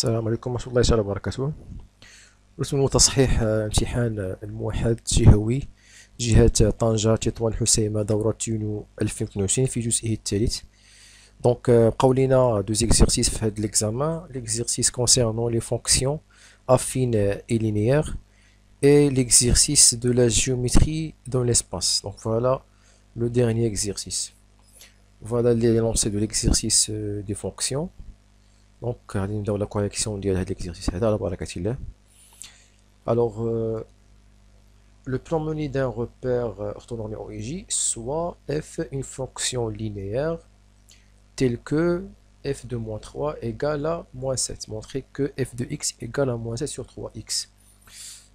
السلام عليكم ورحمة الله تعالى وبركاته. رسم تصحيح امتحان الموحد جهوي جهة طنجة تطوان حسيمة دورة يونيو 2022 في جزئه الثالث. دونك بقاو لينا دو زيكزيرسيس في هاد ليكزامان. ليكزيرسيس كونسيرنون لي فونكسيون affines et linéaires et l'exercice de la géométrie dans l'espace. Donc voilà le dernier exercice. Voilà l'énoncé de l'exercice des fonctions. Donc, غادي نبداو la correction ديال هاد l'exercice هذا على بركة الله. Alors, le plan mené d'un repère orthonormé au EJ soit f une fonction linéaire telle que f de moins 3 égale à moins 7. Montrer que f de x égale à moins 7 sur 3x.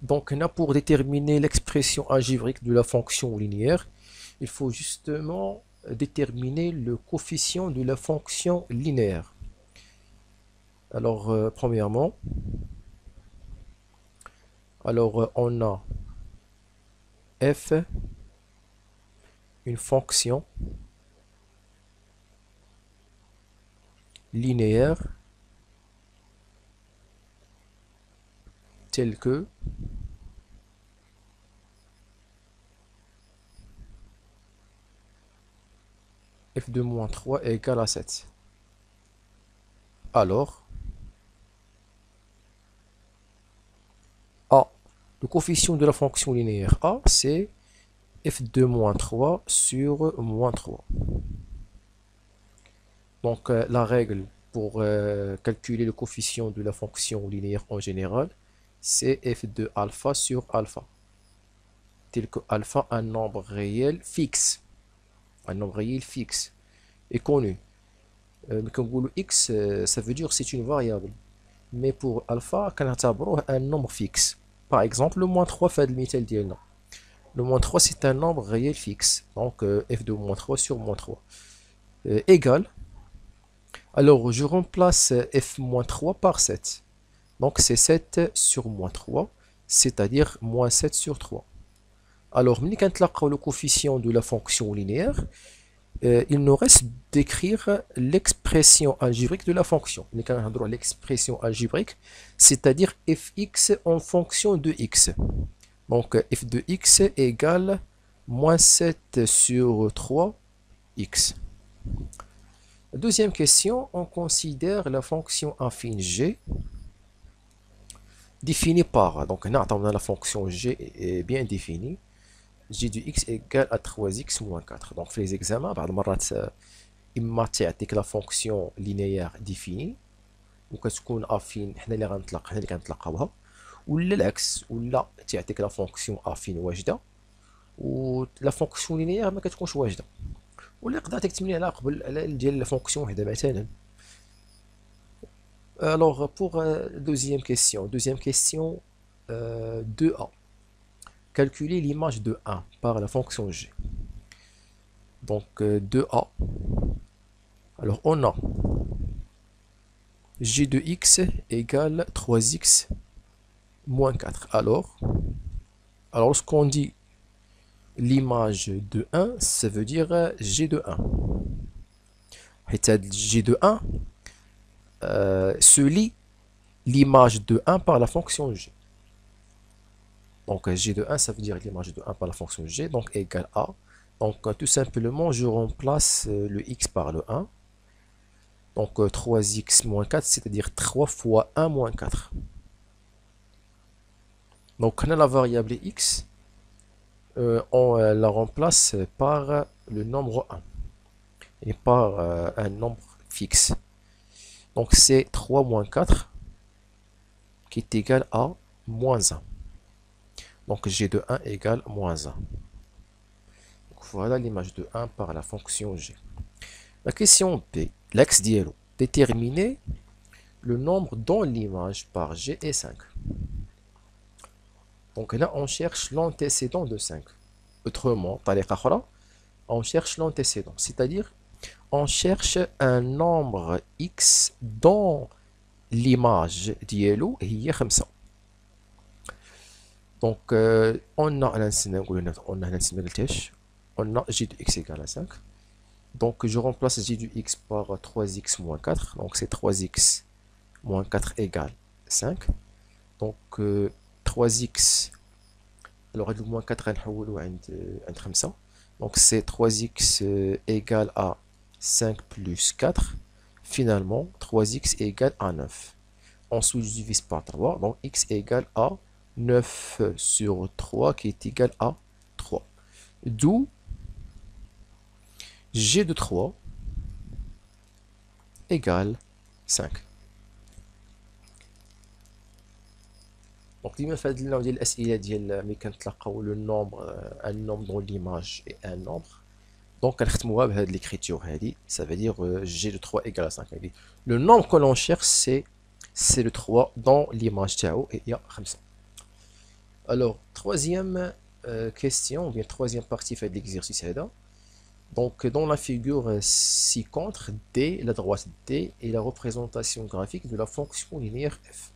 Donc, on a pour déterminer l'expression algébrique de la fonction linéaire, il faut justement déterminer le coefficient de la fonction linéaire. Alors, premièrement, on a f, une fonction linéaire telle que f de moins 3 égale à 7. Alors, A, le coefficient de la fonction linéaire A, c'est f de moins 3 sur moins 3. Donc, la règle pour calculer le coefficient de la fonction linéaire en général, c'est f de alpha sur alpha, tel que alpha, un nombre réel fixe. Un nombre réel fixe est connu. Comme vous le x, ça veut dire c'est une variable. Mais pour alpha, on a un nombre fixe. Par exemple, le moins 3 fait le mitel ديالنا. Le moins 3, c'est un nombre réel fixe. Donc, f de moins 3 sur moins 3 égale. Alors, je remplace f moins 3 par 7. Donc, c'est 7 sur moins 3, c'est-à-dire moins 7 sur 3. Alors, quand le coefficient de la fonction linéaire, il nous reste d'écrire l'expression algébrique de la fonction. L'expression algébrique, c'est-à-dire fx en fonction de x. Donc, f de x égale moins 7 sur 3x. Deuxième question, on considère la fonction affine g définie par, donc la fonction g est bien définie, g de x égale à 3x moins 4. Donc, في les examens, بعض المرات إما تعطيك la fonction linéaire définie وكتكون affine حنا اللي كنتلقاوها، ولا العكس، ولا تعطيك la fonction affine واجدة و la fonction linéaire ما كتكونش واجدة، ولا يقدر تكتب لي على قبل على ديال la fonction وحدة مثلا. Alors, pour deuxième question, 2a. Calculer l'image de 1 par la fonction g. Donc 2a. Alors on a g de x égale 3x moins 4. Alors lorsqu'on dit l'image de 1, ça veut dire g de 1. G de 1 se lie l'image de 1 par la fonction g. Donc g de 1, ça veut dire l'image de 1 par la fonction g, donc égale à. Donc tout simplement, je remplace le x par le 1. Donc 3x moins 4, c'est-à-dire 3 fois 1 moins 4. Donc on a la variable x, on la remplace par le nombre 1 et par un nombre fixe. Donc c'est 3 moins 4 qui est égal à moins 1. Donc g de 1 égale moins 1. Donc voilà l'image de 1 par la fonction g. La question B, l'axe diélo. Déterminer le nombre dont l'image par g est 5. Donc là, on cherche l'antécédent de 5. Autrement, on cherche l'antécédent. C'est-à-dire, on cherche un nombre x dont l'image diélo est 5. Donc, on a g de x égale à 5. Donc, je remplace g de x par 3x moins 4. Donc, c'est 3x moins 4 égale 5. Donc 3x, alors le moins 4 نحولو عند 5. Donc c'est 3x égale à 5 plus 4. Finalement 3x égale à 9. Ensuite je divise par 3, donc x égale à 9 sur 3 qui est égal à 3. D'où g de 3 égale 5. Donc ديما في هاد النوع ديال الاسئله ديال ملي كنتلاقاو لو نومبر ان نومبر دون ليماج اي ان نومبر، دونك كنختموها بهاد ليكريتور هادي، ça veut dire g de 3 égale à 5. Le nombre que l'on cherche c'est le 3 dans l'image تاعو et il y a 5. Alors troisième question, ou bien troisième partie de l'exercice هذا. Donc dans la figure ci-contre, D, la droite D est la représentation graphique de la fonction linéaire f.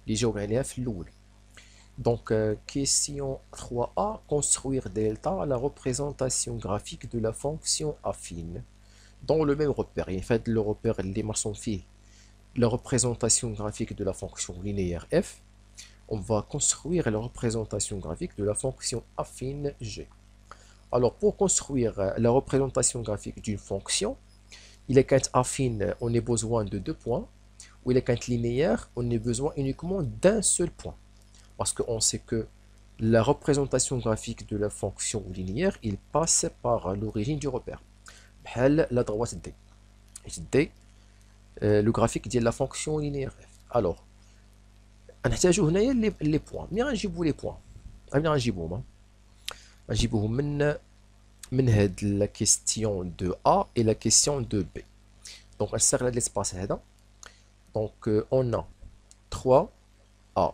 Les géographes في الأول. Donc question 3a, construire delta la représentation graphique de la fonction affine dans le même repère. En fait le repère اللي مرسوم فيه la représentation graphique de la fonction linéaire f, on va construire la représentation graphique de la fonction affine g. Alors pour construire la représentation graphique d'une fonction, il est qu'être affine, on a besoin de 2 points, ou il est qu'être linéaire, on a besoin uniquement d'un seul point. Parce qu'on sait que la représentation graphique de la fonction linéaire, il passe par l'origine du repère. La droite D. D, le graphique de la fonction linéaire f. Alors, نحتاجو هنايا لي بوان. ملي غنجيبو لي بوان، ملي غنجيبوهم من هاد la question de A et la question de B. Donc on sert l'espace هذا. Donc on a 3A.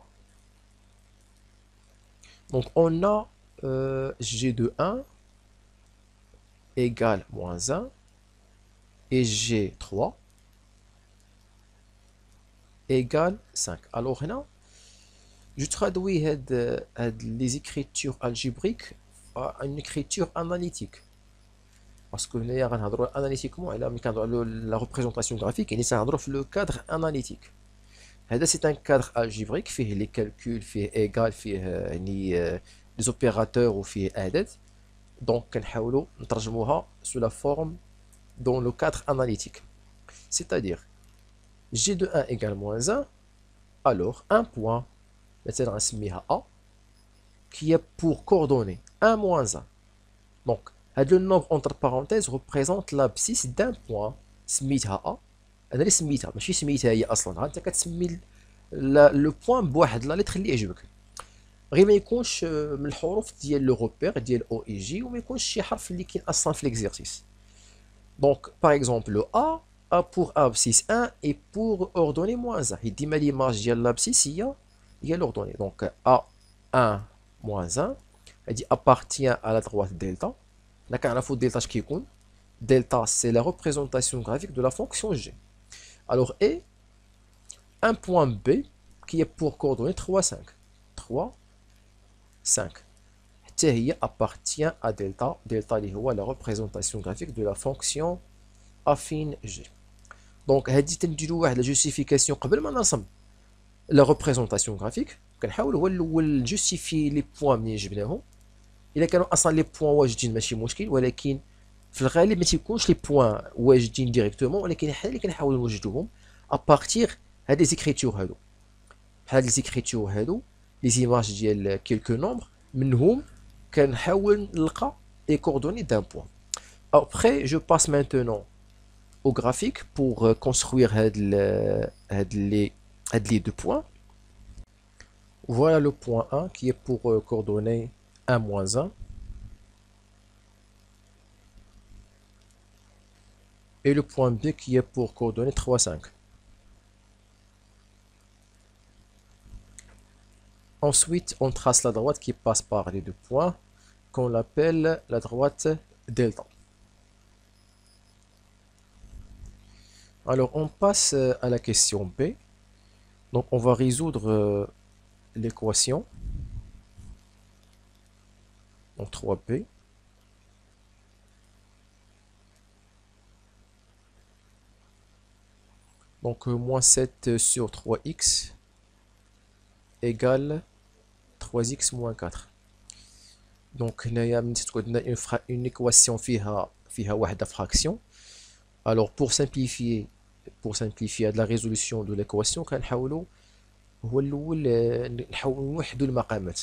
Donc on a G de 1 égale moins 1 et G3 égale 5. Alors هنا je traduis les écritures algébriques à une écriture analytique. Parce que nous allons analytiquement, la représentation graphique, et nous le cadre analytique. C'est un cadre algébrique, fait les calculs, fait égal, fait les opérateurs ou fait added. Donc, nous traduisons sous la forme dans le cadre analytique. C'est-à-dire, g de 1 égale moins 1, alors un point, maintenant on A, qui est pour coordonner 1 moins 1. Donc, le nombre entre parenthèses représente l'abscisse d'un point سميتها A. أنا اللي سميتها ماشي سميتها هي أصلا، أنت كتسمي لو بوان بواحد لا لتر اللي يعجبك، غير ما يكونش من الحروف ديال لو روبير ديال أو إي جي، وما يكونش شي حرف اللي كاين أصلا في ليكزيرسيس. دونك باغ اكزومبل لو A pour abscisse 1 et pour ordonnée moins 1. Il dit l'image de l'abscisse, il y a l'ordonnée. Donc A1 moins 1, elle dit appartient à la droite delta. D'accord, la faute delta qui compte. Delta, c'est la représentation graphique de la fonction g. Alors et un point B qui est pour coordonner 3, 5. 3, 5. Il appartient à delta. Delta est la représentation graphique de la fonction affine g. Donc, هذه تنديروا واحد la justification قبل ما نرسم la représentation graphique. كنحاول هو الاول جوستيفي لي بوين منين جبناهم. الا كانوا اصلا لي بوين واجدين ماشي مشكل، ولكن في الغالب ما تيكونش لي بوين واجدين ديريكتومون، ولكن حنا اللي كنحاولوا نوجدوهم ابارتيغ هاد لي زيكريتور هادو. بحال لي زيكريتور هادو لي زيماج ديال كيلكو نومبر، منهم كنحاول نلقى لي كوردوني دان بوين. Après, je passe maintenant au graphique pour construire les deux points. Voilà le point 1 qui est pour coordonner 1 moins 1. Et le point B qui est pour coordonner 3, 5. Ensuite, on trace la droite qui passe par les deux points, qu'on appelle la droite delta. Alors, on passe à la question B. Donc, on va résoudre l'équation. Donc, 3B. Donc moins 7 sur 3x égale 3x moins 4. Donc هنايا من تكون une équation فيها واحدة fraction. Alors pour simplifier la résolution de l'équation كنحاولوا هو الأول نحاولوا نوحدوا المقامات.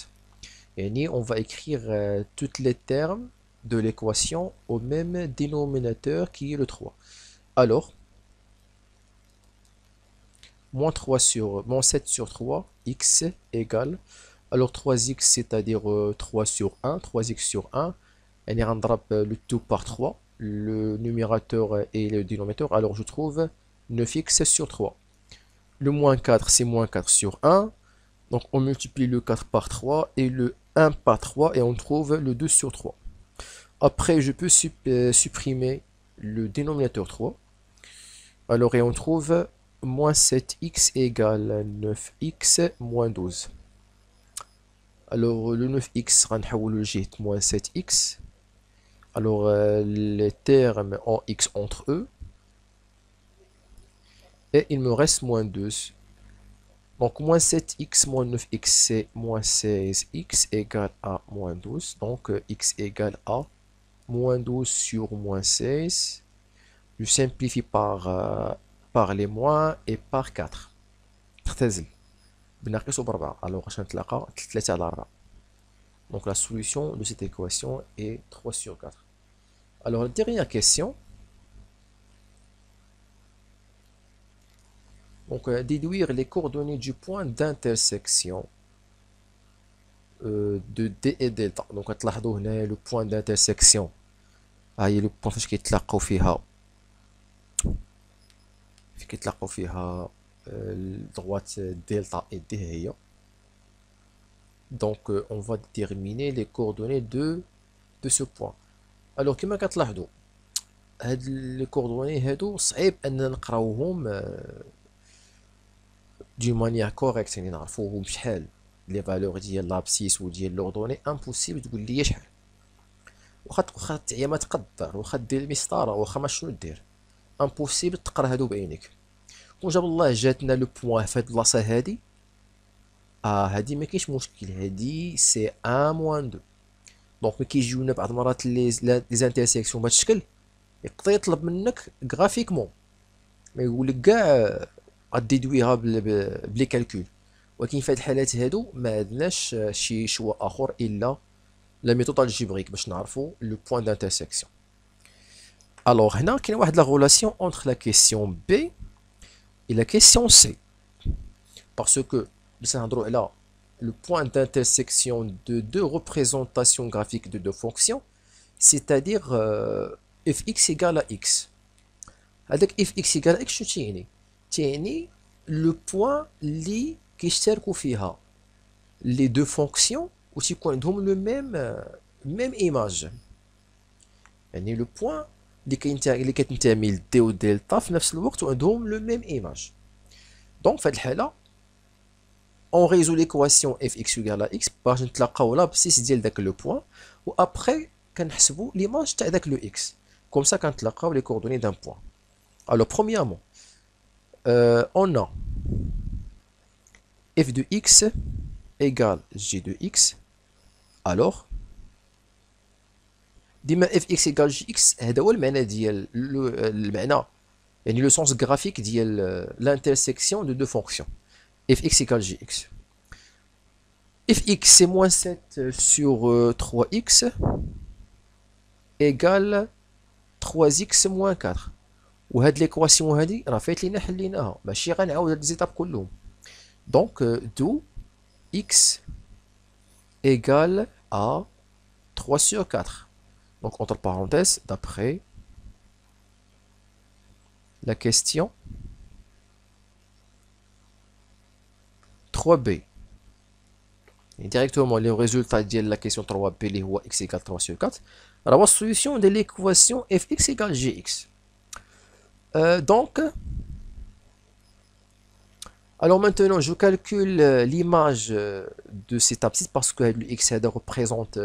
يعني on va écrire tous les termes de l'équation au même dénominateur qui est le 3. Alors moins 7 sur 3 x égale, alors 3x c'est-à-dire 3 sur 1, 3x sur 1, et on drop le tout par 3, le numérateur et le dénominateur, alors je trouve 9x sur 3. Le moins 4 c'est moins 4 sur 1, donc on multiplie le 4 par 3 et le 1 par 3 et on trouve le 2 sur 3. Après je peux supprimer le dénominateur 3, alors et on trouve moins 7x égale 9x moins 12. Alors le 9x sera le jet moins 7x. Alors les termes en x entre eux. Et il me reste moins 2. Donc moins 7x moins 9x c'est moins 16x égale à moins 12. Donc x égale à moins 12 sur moins 16. Je simplifie par les moins et par 4. اختزل بناقصه ب4. alors عشان نتلاقى 3 على 4. donc la solution de cette équation est 3 sur 4. alors la dernière question, donc déduire les coordonnées du point d'intersection de D et delta. donc تلاحظوا هنا le point d'intersection هاي le point فاش كيتلاقاو فيها droite delta et D هي. donc on va déterminer les coordonnées de ce point. alors كما كتلاحظوا هاد les coordonnées هادو صعيب اننا نقراوهم d'une manière correcte، يعني نعرفوهم بشحال لي فالور ديال لابسيس وديال لوردوني. امبوسيبل تقول لي شحال، واخا تعيا ما تقدر، واخا دير المسطره، واخا ما شنو دير، امبوسيبل تقرا هادو بعينيك. وجاب الله جاتنا لو بوين في هاد البلاصه هادي، هادي ما كاينش مشكل، هادي سي 1 موان 2. دونك ملي كيجيونا بعض المرات لي زانترسيكسيون بهاد الشكل، يقدر يطلب منك غرافيكمون، ما يقول لك كاع غديدويها بلي كالكول. ولكن في هاد الحالات هادو ما عندناش شي شوا اخر الا لا ميثود الجبريك باش نعرفو لو بوين دانترسيكسيون. الوغ هنا كاين واحد لا غولاسيون اونتر لا كيسيون بي et la question C, parce que là, le point d'intersection de deux représentations graphiques de deux fonctions, c'est-à-dire fx égale à x. Avec fx égale à x, je le point li qui fiha les deux fonctions aussi ont le même image. يعني le point اللي كتنتمي لدي و دلتا في نفس الوقت وعندهم لو ميم ايماج. دونك في هاد الحاله اون ريزو ليكواسيون اف اكس يقال اكس باش نتلاقاو لابسيس ديال داك لو بوين، و ابري كنحسبوا ليماج تاع داك لو اكس، كوم سا كنتلاقاو لي كوردوني دان بوين. الو برومييرمون اون ا اف دو اكس ايغال جي دو اكس. الوغ ديما اف اكس ايكال جي اكس، هذا هو المعنى ديال المعنى، يعني لو سونس غرافيك ديال لانترسيكسيون دو دو فونكسيون. اف اكس ايكال جي اكس، اف اكس سي موان 7 سور 3 اكس ايكال 3 اكس موان 4. وهاد ليكواسيون هادي راه فايت لينا حليناها، ماشي غنعاود هاد ليزيتاب كلهم. دونك دو اكس ايكال ا 3 sur 4. Donc, entre parenthèses, d'après la question 3b. Et directement, le résultat de la question 3b, les x égale 3 sur 4, la solution de l'équation fx égale gx. Donc, alors maintenant, je calcule l'image de cette abscisse parce que le x représente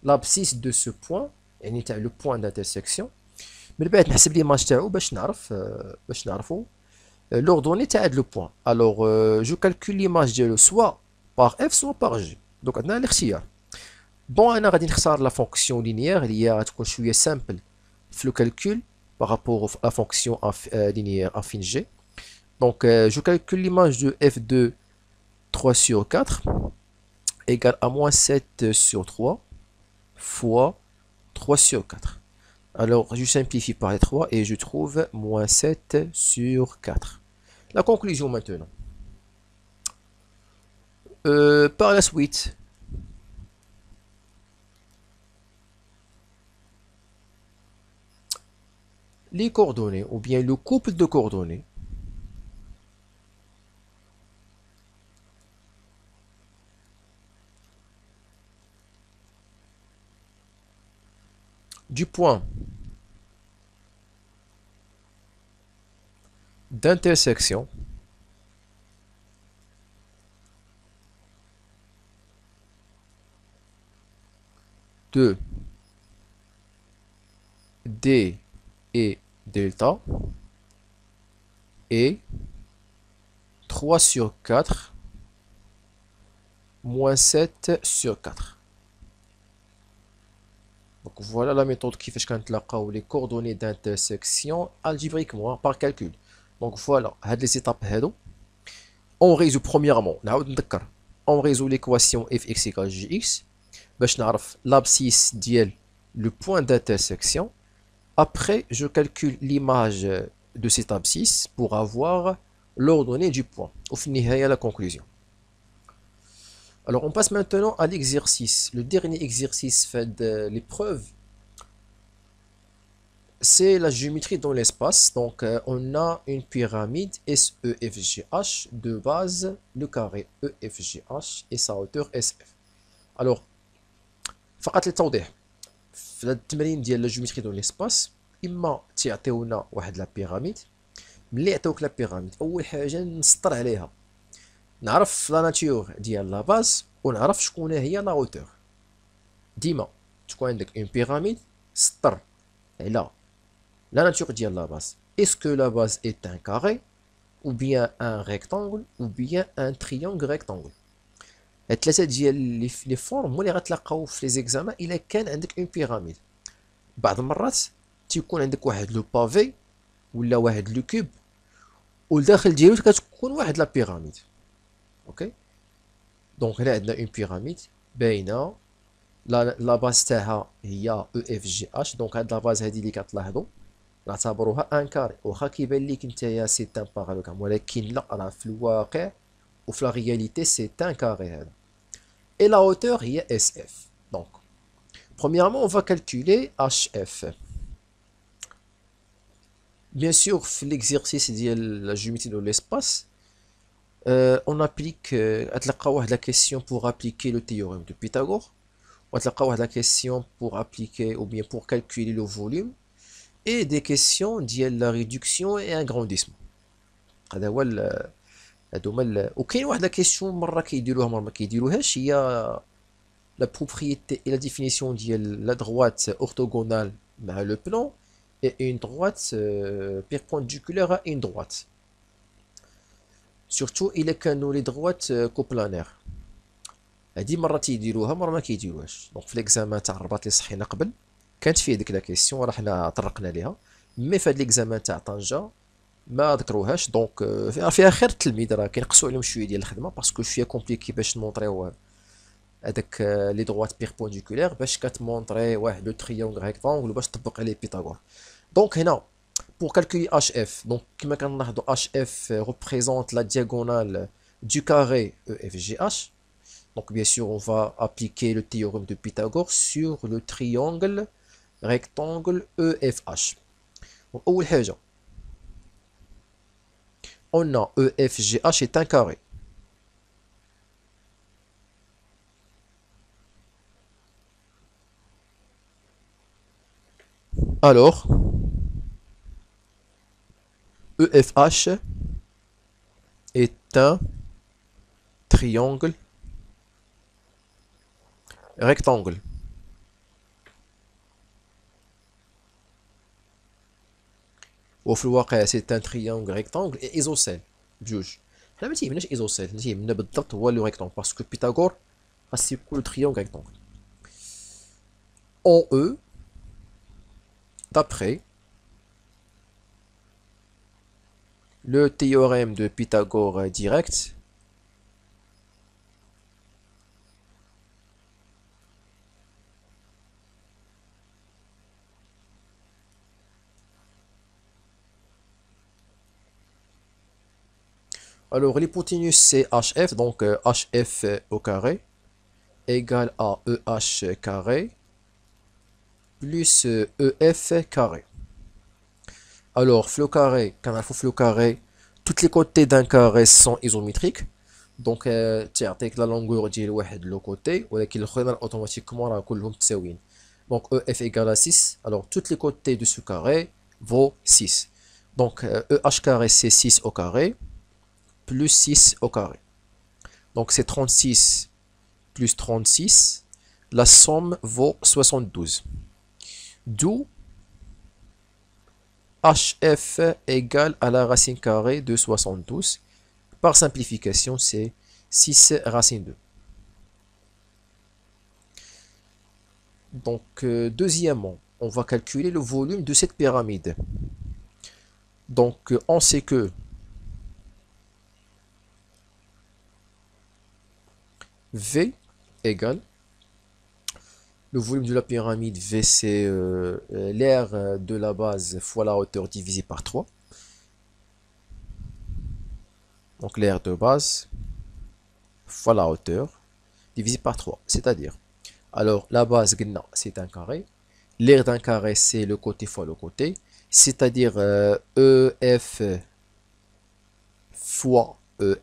l'abscisse de ce point. يعني تاع لو بوين دانترسيكسيون. من بعد نحسب ليماج تاعو باش نعرفو l'ordonnée تاع le point. Alors, je calcule l'image ديالو soit par f soit par g. Donc عندنا الاختيار. Bon, انا غادي نختار la fonction linéaire اللي هي غتكون شويه simple في le calcul par rapport à la fonction linéaire affine g. Donc, je calcule l'image de f2 3 sur 4 égale à moins 7 sur 3 fois 3 sur 4. Alors, je simplifie par les 3 et je trouve moins 7 sur 4. La conclusion maintenant. Par la suite, les coordonnées, ou bien le couple de coordonnées, du point d'intersection de D et delta est 3 sur 4 moins 7 sur 4. Donc voilà la méthode qui fait que les coordonnées d'intersection algébriquement par calcul. Donc voilà, les étapes. On résout premièrement, on résout l'équation fx égale gx. باش نعرف l'abscisse ديال le point d'intersection. Après, je calcule l'image de cette abscisse pour avoir l'ordonnée du point. Au final, la conclusion. Alors, on passe maintenant à l'exercice. Le dernier exercice fait de l'épreuve, c'est la géométrie dans l'espace. Donc, on a une pyramide SEFGH de base, le carré EFGH et sa hauteur SF. Alors, فقط للتوضيح في هذا التمرين ديال لا جيومتري دون ليسباس، اما تيعطيونا واحد لا بيراميد. ملي عطاوك لا بيراميد اول حاجه نسطر عليها، نعرف لا ناتور ديال لا باز ونعرف شكون هي لا هوتور. ديما تكون عندك اون بيراميد سطر على لا ناتور ديال لا باز. اسكو لا باز est un carré ou bien un rectangle ou bien un triangle rectangle. الثلاثه ديال لي فورم هما اللي غتلقاو في لي زيكزامان الا كان عندك اون بيراميد. بعض المرات تيكون عندك واحد لو بافي ولا واحد لو كوب والداخل ديالو كتكون واحد لا بيراميد. اوكي، دونك هنا عندنا اون بيراميد باينه، لا باز تاعها هي او اف جي اش. دونك هاد لا باز هادي اللي كتلاحظوا نعتبروها ان كاري، واخا كيبان ليك نتايا سي ان بارالوغرام، ولكن لا، راه في الواقع وفي لا رياليتي سي ان كاري هذا. Et la hauteur est SF. Donc, premièrement, on va calculer HF. Bien sûr, l'exercice de la géométrie de l'espace, on applique la question pour appliquer le théorème de Pythagore, on la question pour appliquer ou bien pour calculer le volume, et des questions de la réduction et agrandissement. هذا هو وكاين واحد لا كيسيون مره كيديروها مره ما كيديروهاش، هي la propriété et la définition de la droite orthogonale مع le plan et une droite perpendiculaire à une droite. Surtout إلا كانوا les droites coplanaires. هادي مرة تيديروها مرة ما كيديروهاش. دونك في ليكزامان تاع الرباط اللي صحينا قبل كانت فيه ديك لا كيسيون، راه حنا طرقنا ليها، مي في هاد ليكزامان تاع طنجة ما ذكروهاش. دونك فيها خير التلميذ، راه كينقصوا عليهم شويه ديال الخدمه باسكو شويه كومبليكي باش نمونطريو هذاك لي دروات بيربونديكولير باش كتمونطري واحد لو تريونغل ريكتانغل باش تطبق عليه بيثاغور. دونك هنا pour calculer HF, donc كما كنلاحظوا HF représente la diagonale du carré EFGH. Donc bien sûr on va appliquer le théorème de Pythagore sur le triangle rectangle EFH. Donc أول حاجة on a EFGH est un carré. Alors, EFH est un triangle rectangle. وفي الواقع سي ان تريونغل ريكتانغل اي ايزوسيل بجوج. حنا ما تيهمناش ايزوسيل، حنا تيهمنا بالضبط هو لو ريكتانغل باسكو بيتاغور خاص يكون تريونغل ريكتانغل. En E, d'après le théorème de Pythagore direct, alors l'hypoténuse c'est HF, donc HF au carré égale à EH carré plus EF carré. Alors, flot carré, quand il faut flot carré, tous les côtés d'un carré sont isométriques. Donc, tu as la longueur de l'autre côté, ولكن الآخرين automatiquement راه كلهم متساويين. Donc, EF égale à 6. Alors, tous les côtés de ce carré vaut 6. Donc, EH carré c'est 6 au carré plus 6 au carré. Donc, c'est 36 plus 36. La somme vaut 72. D'où HF égale à la racine carrée de 72. Par simplification, c'est 6 racine 2. Donc, deuxièmement, on va calculer le volume de cette pyramide. Donc, on sait que V égale le volume de la pyramide. V, c'est l'aire de la base fois la hauteur divisé par 3. Donc l'aire de base fois la hauteur divisé par 3. C'est-à-dire, alors la base, c'est un carré. L'aire d'un carré, c'est le côté fois le côté. C'est-à-dire EF fois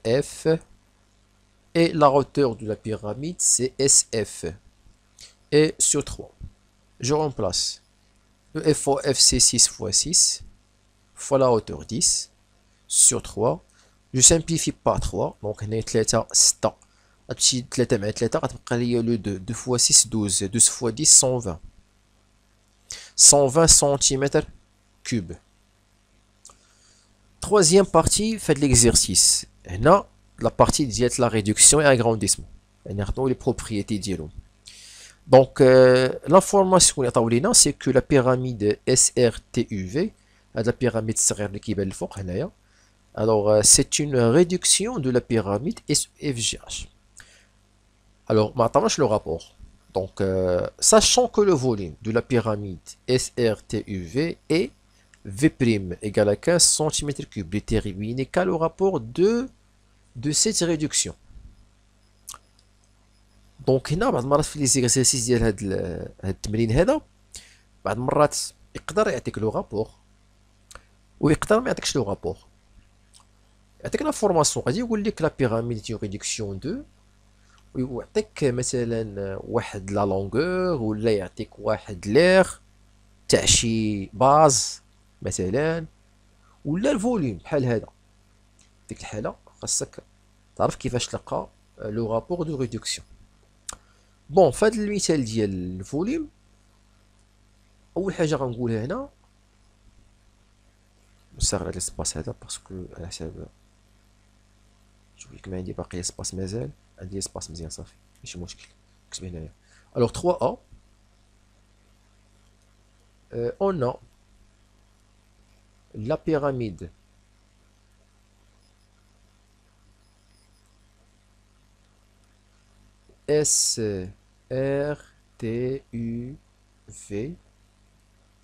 EF. Et la hauteur de la pyramide, c'est SF. Et sur 3. Je remplace. EF fois F, c'est 6 fois 6. Fois la hauteur 10. Sur 3. Je simplifie par 3. Donc, on a 3, 6. هادشي 3 مع 3 غتبقى ليا لو 2. 2 fois 6, 12. 12 fois 10, 120. 120 cm cube. Troisième partie, faites l'exercice. Là, la partie ديال la réduction et agrandissement. ناخذوا les propriétés ديالهم. Donc, l'information اللي عطاو لينا c'est que la pyramide SRTUV, la pyramide الصغير اللي كيبان الفوق هنايا. Alors, c'est une réduction de la pyramide FGH. Alors, maintenant, le rapport. Donc, sachant que le volume de la pyramide SRTUV est V' égale à 15 cm3, déterminer qu'à le rapport de cette réduction. Donc, هنا بعض المرات في les exercices ديال هاد التمرين هذا بعض المرات يقدر يعطيك لو رابور ويقدر ما يعطيكش لو رابور. يعطيك لا فورماسيون غادي يقول لك لا بيراميد ديال ريدكسيون 2 ويعطيك مثلا واحد لا لونغور ولا يعطيك واحد لير تاع شي باز مثلا ولا الفوليوم بحال هذا. ديك الحاله خاصك تعرف كيفاش تلقى لو رابور دو ريدكسيون. بون فهاد المثال ديال الفوليوم اول حاجه غنقولها هنا نصغر هاد الاسباس هذا باسكو على حساب شوف لك ما عندي باقي اسباس مازال عندي اسباس مزيان صافي ماشي مشكل نكتب هنايا. الوغ 3A on a la pyramide SRTUV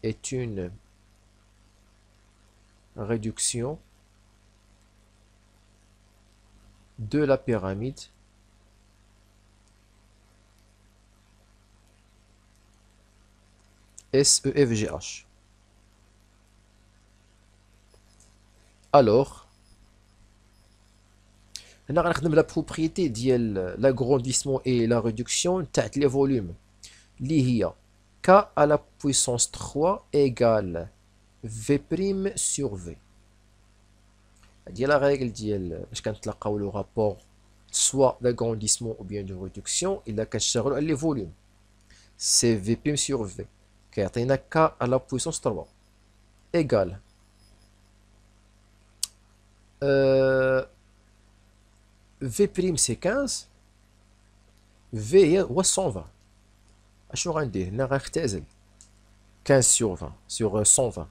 est une réduction de la pyramide SEFGH. Alors, هنا غنخدم لا بروبريتي ديال l'agrandissement et la réduction تاع les volumes اللي هي K à la puissance 3 égale V' sur V. هادي la règle ديال باش كنتلقاو لو رابور soit d'agrandissement ou bien de réduction إلا كنشتغلوا على les volumes. C'est V' sur V كيعطينا K à la puissance 3 égale euh, V' c'est 15. V هو 120. اشنو غندير هنا؟ غنختزل 15 sur 20 sur 120.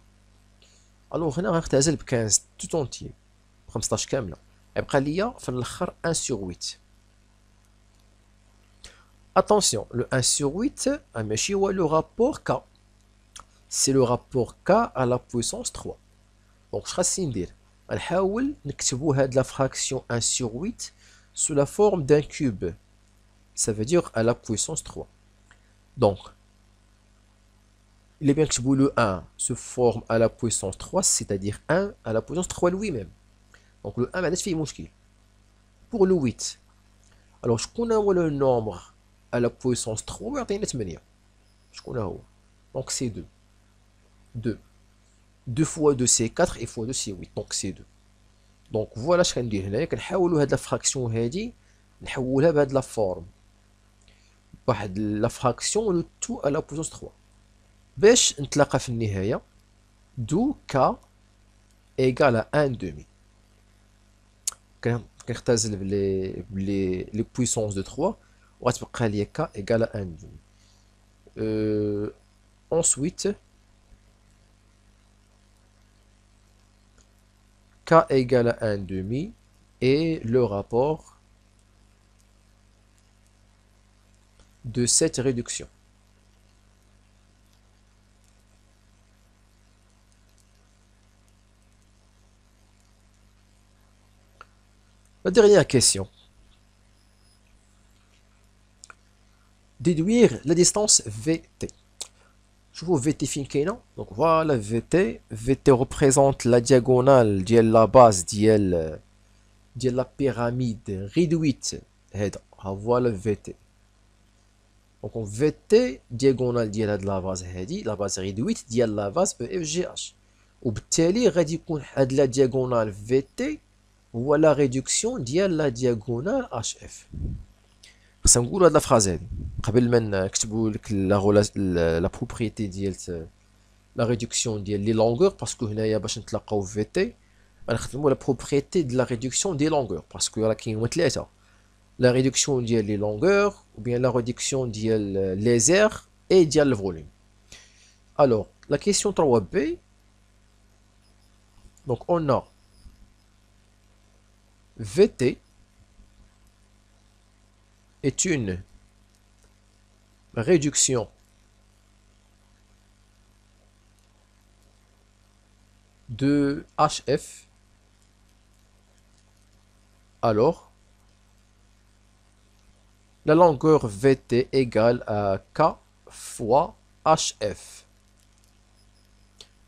الوغ هنا غنختزل ب 15 tout entier، ب 15 كاملة، يبقى ليا في الاخر 1 sur 8. Attention, le 1 sur 8 ماشي هو le rapport K، c'est le rapport K à la puissance 3. Donc خاصني ندير غنحاول نكتبو هاد لا fraction 1 sur 8 sous la forme d'un cube، ça veut dire à la puissance 3. Donc il est bien que le 1 se forme à la puissance 3, c'est-à-dire 1 à la puissance 3 lui-même. Donc le 1 ما عندناش فيه مشكل. Pour le 8, alors شكون هو le nombre à la puissance 3 ويعطينا 8؟ شكون هو؟ Donc c'est 2. 2. 2 fois 2 c'est 4 et fois 2 c'est 8. Donc c'est 2. Donc voilà اش كندير هنايا، كنحاولوا هاد لا فراكسيون هادي نحولها بهاد لا فورم، واحد لا فراكسيون لو تو à la puissance 3 باش نتلاقى في النهاية. دو K égale à 1 demi. كنختزل بلي puissance de 3 وغتبقى ليا K égale à 1 demi. Ensuite K égale à 1 demi et le rapport de cette réduction. La dernière question. Déduire la distance VT. Je vous VT fin كاينه. Donc voilà VT. VT représente la diagonale de la base de la pyramide réduite. Voilà VT. Donc on VT diagonale de la base هذه، la base réduite ديال la base EFGH. وبالتالي غادي يكون هاد la diagonale VT هو la réduction ديال la diagonale HF. خصنا نقولوا هاد لا فراز هادي قبل ما نكتبوا لك لا بروبريتي ديال لا ريدكسيون ديال لي لونغور، باسكو هنايا باش نتلاقاو في تي غنخدموا لا بروبريتي ديال لا ريدكسيون دي لونغور، باسكو راه كاين ثلاثه: لا ريدكسيون ديال لي لونغور ou bien la réduction ديال les aires et ديال الفوليوم. Alors la question 3b, donc on a VT est une réduction de HF, alors la longueur VT égale à K fois HF.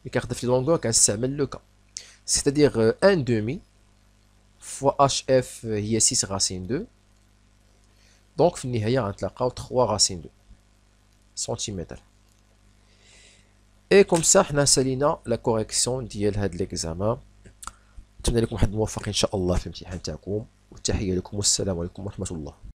L'écart de longueur كنستعمل le K, c'est-à-dire 1 demi fois HF هي 6 racine 2. Donc في النهاية غنتلاقاو 3 racine 2 سنتيمتر. Et comme ça حنا سالينا لا كوريكسيون ديال هاد ليكزامان. نتمنى لكم واحد الموفق ان شاء الله في الامتحان تاعكم، والتحية لكم والسلام عليكم ورحمة الله.